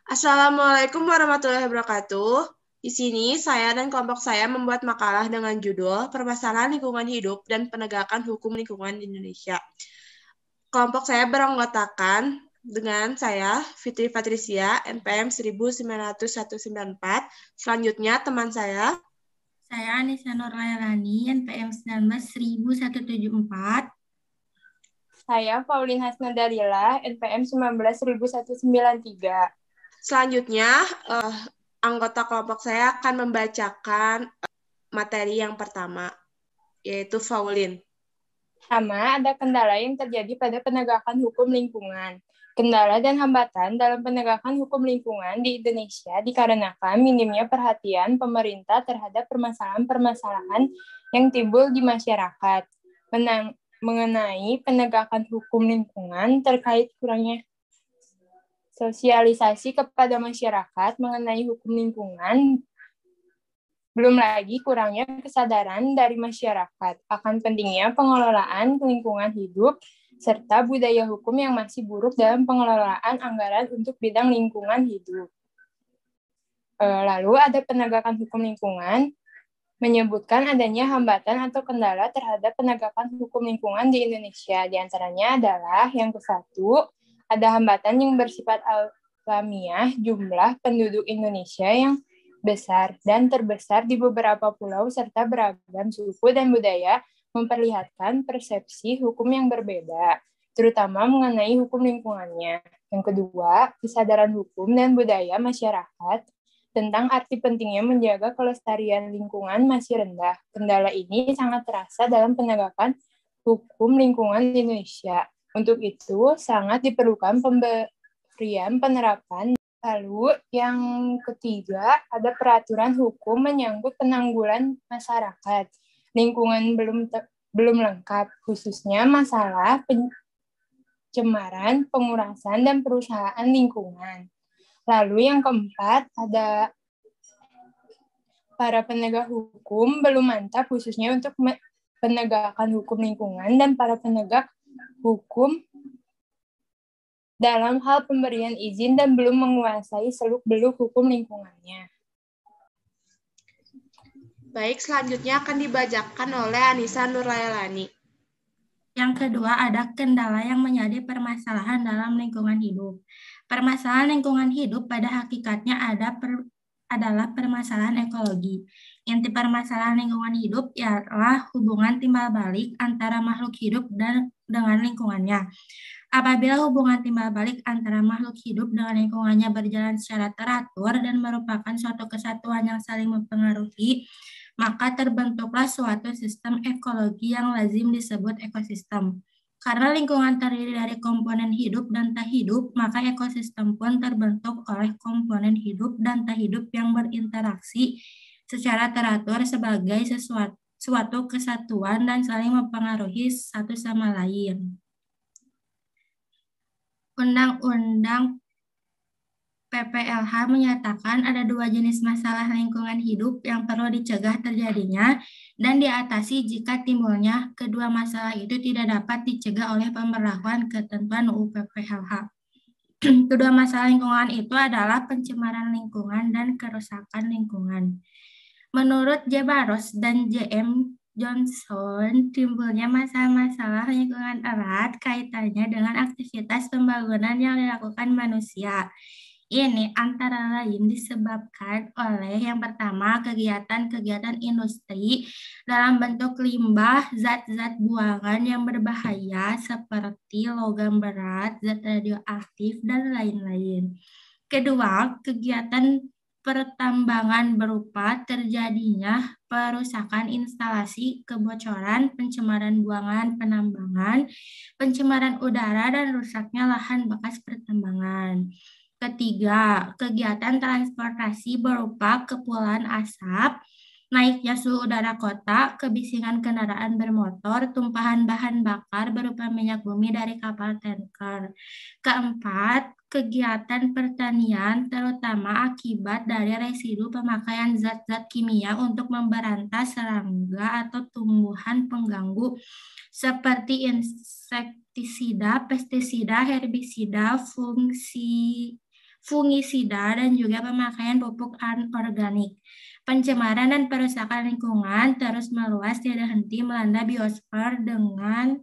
Assalamualaikum warahmatullahi wabarakatuh. Di sini saya dan kelompok saya membuat makalah dengan judul Permasalahan Lingkungan Hidup dan Penegakan Hukum Lingkungan di Indonesia. Kelompok saya beranggotakan dengan saya, Fitri Patricia, NPM 19194. Selanjutnya teman Saya Anissa Nurlailani, NPM 19.174. Saya Pauline Hasnadalila, NPM 19.193. selanjutnya anggota kelompok saya akan membacakan materi yang pertama, yaitu Faulin. Sama, ada kendala yang terjadi pada penegakan hukum lingkungan. Kendala dan hambatan dalam penegakan hukum lingkungan di Indonesia dikarenakan minimnya perhatian pemerintah terhadap permasalahan-permasalahan yang timbul di masyarakat. Mengenai penegakan hukum lingkungan terkait kurangnya sosialisasi kepada masyarakat mengenai hukum lingkungan, belum lagi kurangnya kesadaran dari masyarakat akan pentingnya pengelolaan lingkungan hidup serta budaya hukum yang masih buruk dalam pengelolaan anggaran untuk bidang lingkungan hidup. Lalu ada penegakan hukum lingkungan, menyebutkan adanya hambatan atau kendala terhadap penegakan hukum lingkungan di Indonesia. Di antaranya adalah yang ke-1, ada hambatan yang bersifat alamiah jumlah penduduk Indonesia yang besar dan terbesar di beberapa pulau serta beragam suku dan budaya memperlihatkan persepsi hukum yang berbeda, terutama mengenai hukum lingkungannya. Yang kedua, kesadaran hukum dan budaya masyarakat tentang arti pentingnya menjaga kelestarian lingkungan masih rendah. Kendala ini sangat terasa dalam penegakan hukum lingkungan di Indonesia. Untuk itu, sangat diperlukan pemberian penerapan. Lalu, yang ketiga, ada peraturan hukum menyangkut penanggulan masyarakat. Lingkungan belum lengkap, khususnya masalah pencemaran, pengurasan, dan perusahaan lingkungan. Lalu yang keempat, ada para penegak hukum belum mantap khususnya untuk penegakan hukum lingkungan dan para penegak hukum dalam hal pemberian izin dan belum menguasai seluk-beluk hukum lingkungannya. Baik, selanjutnya akan dibacakan oleh Anissa Nurlailani. Yang kedua, ada kendala yang menjadi permasalahan dalam lingkungan hidup. Permasalahan lingkungan hidup pada hakikatnya adalah permasalahan ekologi. Inti permasalahan lingkungan hidup ialah hubungan timbal balik antara makhluk hidup dan dengan lingkungannya. Apabila hubungan timbal balik antara makhluk hidup dengan lingkungannya berjalan secara teratur dan merupakan suatu kesatuan yang saling mempengaruhi, maka terbentuklah suatu sistem ekologi yang lazim disebut ekosistem. Karena lingkungan terdiri dari komponen hidup dan tak hidup, maka ekosistem pun terbentuk oleh komponen hidup dan tak hidup yang berinteraksi secara teratur sebagai suatu kesatuan dan saling mempengaruhi satu sama lain. Undang-Undang PPLH menyatakan ada dua jenis masalah lingkungan hidup yang perlu dicegah terjadinya dan diatasi jika timbulnya kedua masalah itu tidak dapat dicegah oleh pemberlakuan ketentuan UU PPLH. Kedua masalah lingkungan itu adalah pencemaran lingkungan dan kerusakan lingkungan. Menurut J. Barros dan J.M. Johnson, timbulnya masalah-masalah lingkungan erat kaitannya dengan aktivitas pembangunan yang dilakukan manusia. Ini antara lain disebabkan oleh yang pertama kegiatan-kegiatan industri dalam bentuk limbah, zat-zat buangan yang berbahaya seperti logam berat, zat radioaktif, dan lain-lain. Kedua, kegiatan pertambangan berupa terjadinya perusakan instalasi, kebocoran, pencemaran buangan penambangan, pencemaran udara, dan rusaknya lahan bekas pertambangan. Ketiga, kegiatan transportasi berupa kepulan asap, naiknya suhu udara kota, kebisingan kendaraan bermotor, tumpahan bahan bakar berupa minyak bumi dari kapal tanker. Keempat, kegiatan pertanian terutama akibat dari residu pemakaian zat-zat kimia untuk memberantas serangga atau tumbuhan pengganggu seperti insektisida, pestisida, herbisida, fungisida, dan juga pemakaian pupuk anorganik. Pencemaran dan perusakan lingkungan terus meluas tiada henti melanda biosfer dengan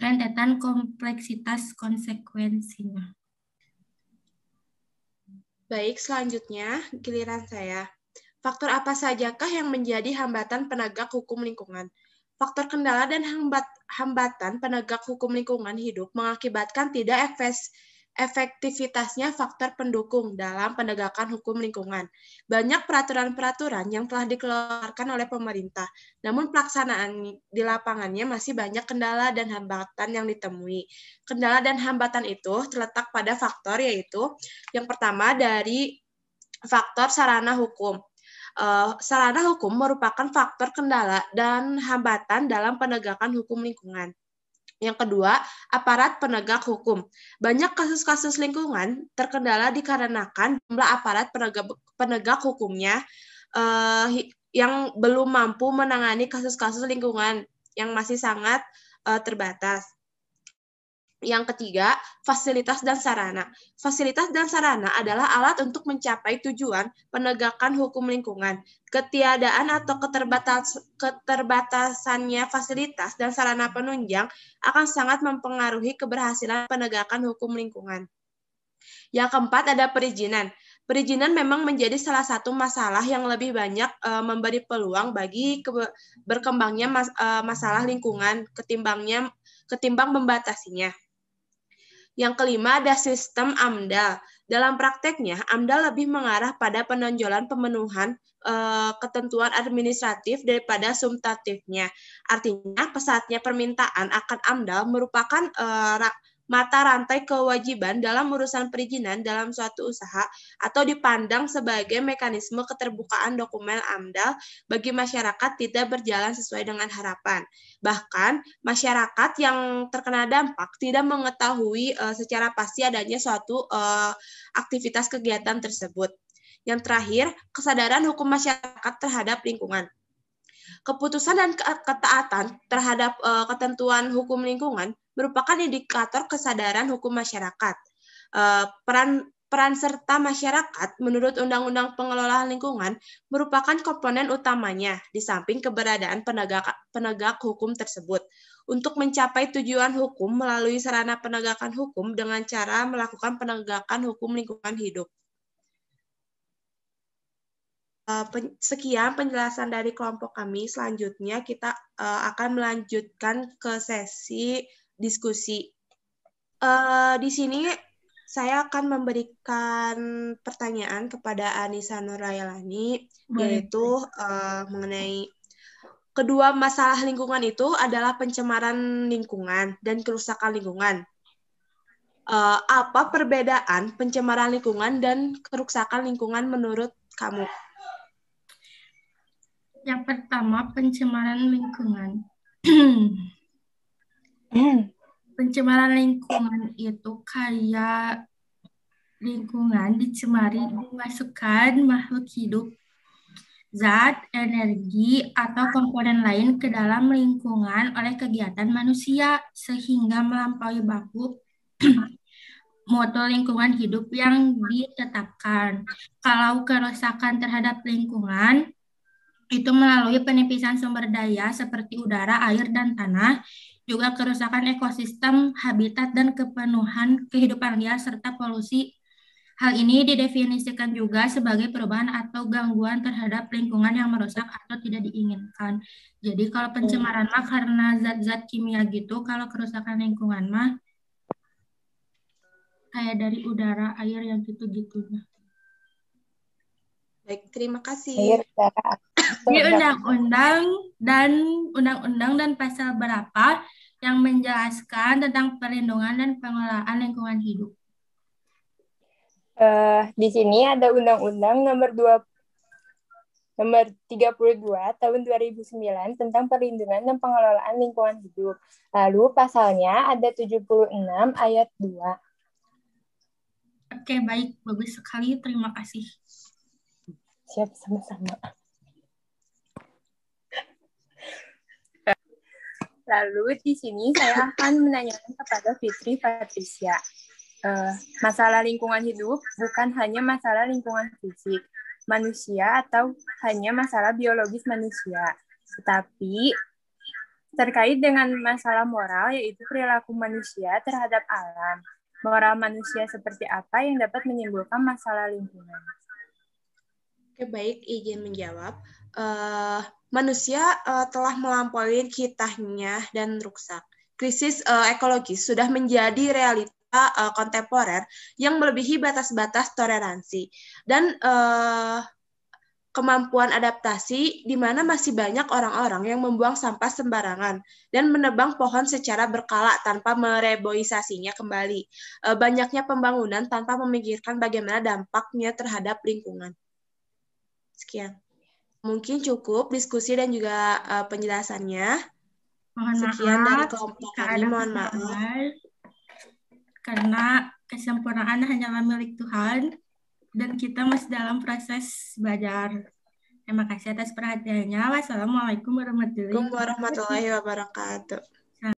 rentetan kompleksitas konsekuensinya. Baik, selanjutnya giliran saya. Faktor apa sajakah yang menjadi hambatan penegak hukum lingkungan? Faktor kendala dan hambatan penegak hukum lingkungan hidup mengakibatkan tidak efektivitasnya faktor pendukung dalam penegakan hukum lingkungan. Banyak peraturan-peraturan yang telah dikeluarkan oleh pemerintah, namun pelaksanaan di lapangannya masih banyak kendala dan hambatan yang ditemui. Kendala dan hambatan itu terletak pada faktor, yaitu yang pertama dari faktor sarana hukum. Sarana hukum merupakan faktor kendala dan hambatan dalam penegakan hukum lingkungan. Yang kedua, aparat penegak hukum. Banyak kasus-kasus lingkungan terkendala dikarenakan jumlah aparat penegak hukumnya yang belum mampu menangani kasus-kasus lingkungan yang masih sangat terbatas. Yang ketiga, fasilitas dan sarana. Fasilitas dan sarana adalah alat untuk mencapai tujuan penegakan hukum lingkungan. Ketiadaan atau keterbatasannya fasilitas dan sarana penunjang akan sangat mempengaruhi keberhasilan penegakan hukum lingkungan. Yang keempat, ada perizinan. Perizinan memang menjadi salah satu masalah yang lebih banyak memberi peluang bagi berkembangnya masalah lingkungan ketimbang membatasinya. Yang kelima, ada sistem AMDAL. Dalam prakteknya, AMDAL lebih mengarah pada penonjolan pemenuhan ketentuan administratif daripada substantifnya. Artinya, pesatnya permintaan akan AMDAL merupakan mata rantai kewajiban dalam urusan perizinan dalam suatu usaha atau dipandang sebagai mekanisme keterbukaan dokumen AMDAL bagi masyarakat tidak berjalan sesuai dengan harapan. Bahkan, masyarakat yang terkena dampak tidak mengetahui secara pasti adanya suatu aktivitas kegiatan tersebut. Yang terakhir, kesadaran hukum masyarakat terhadap lingkungan. Keputusan dan ketaatan terhadap ketentuan hukum lingkungan merupakan indikator kesadaran hukum masyarakat. Peran serta masyarakat menurut Undang-Undang Pengelolaan Lingkungan merupakan komponen utamanya di samping keberadaan penegak hukum tersebut untuk mencapai tujuan hukum melalui sarana penegakan hukum dengan cara melakukan penegakan hukum lingkungan hidup. Sekian penjelasan dari kelompok kami. Selanjutnya kita akan melanjutkan ke sesi diskusi. Di sini saya akan memberikan pertanyaan kepada Anissa Nurailani, yaitu mengenai kedua masalah lingkungan itu adalah pencemaran lingkungan dan kerusakan lingkungan. Apa perbedaan pencemaran lingkungan dan kerusakan lingkungan menurut kamu? Yang pertama, pencemaran lingkungan. Pencemaran lingkungan itu kayak lingkungan dicemari dimasukkan makhluk hidup, zat, energi, atau komponen lain ke dalam lingkungan oleh kegiatan manusia sehingga melampaui baku mutu lingkungan hidup yang ditetapkan. Kalau kerusakan terhadap lingkungan itu melalui penipisan sumber daya seperti udara, air, dan tanah, juga kerusakan ekosistem, habitat, dan kepenuhan kehidupan liar, serta polusi. Hal ini didefinisikan juga sebagai perubahan atau gangguan terhadap lingkungan yang merusak atau tidak diinginkan. Jadi kalau pencemaran mah karena zat-zat kimia gitu, kalau kerusakan lingkungan mah kayak dari udara, air, yang gitu-gitu. Baik, terima kasih. Di undang-undang dan pasal berapa yang menjelaskan tentang perlindungan dan pengelolaan lingkungan hidup? Di sini ada Undang-Undang nomor 32 tahun 2009 tentang perlindungan dan pengelolaan lingkungan hidup. Lalu pasalnya ada 76 ayat 2. Oke, baik. Bagus sekali. Terima kasih. Siap, sama-sama. Lalu di sini saya akan menanyakan kepada Fitri Patricia. Masalah lingkungan hidup bukan hanya masalah lingkungan fisik manusia atau hanya masalah biologis manusia, tetapi terkait dengan masalah moral, yaitu perilaku manusia terhadap alam. Moral manusia seperti apa yang dapat menimbulkan masalah lingkungan? Oke, baik, izin menjawab. Manusia telah melampaui kitanya dan rusak. Krisis ekologis sudah menjadi realita kontemporer yang melebihi batas-batas toleransi dan kemampuan adaptasi, di mana masih banyak orang-orang yang membuang sampah sembarangan dan menebang pohon secara berkala tanpa mereboisasinya kembali. Banyaknya pembangunan tanpa memikirkan bagaimana dampaknya terhadap lingkungan. Sekian. Mungkin cukup diskusi dan juga penjelasannya. Mohon Sekian maaf, dari kelompok kami, mohon maaf. Karena kesempurnaan hanyalah milik Tuhan dan kita masih dalam proses belajar. Terima kasih atas perhatiannya. Wassalamualaikum warahmatullahi wabarakatuh.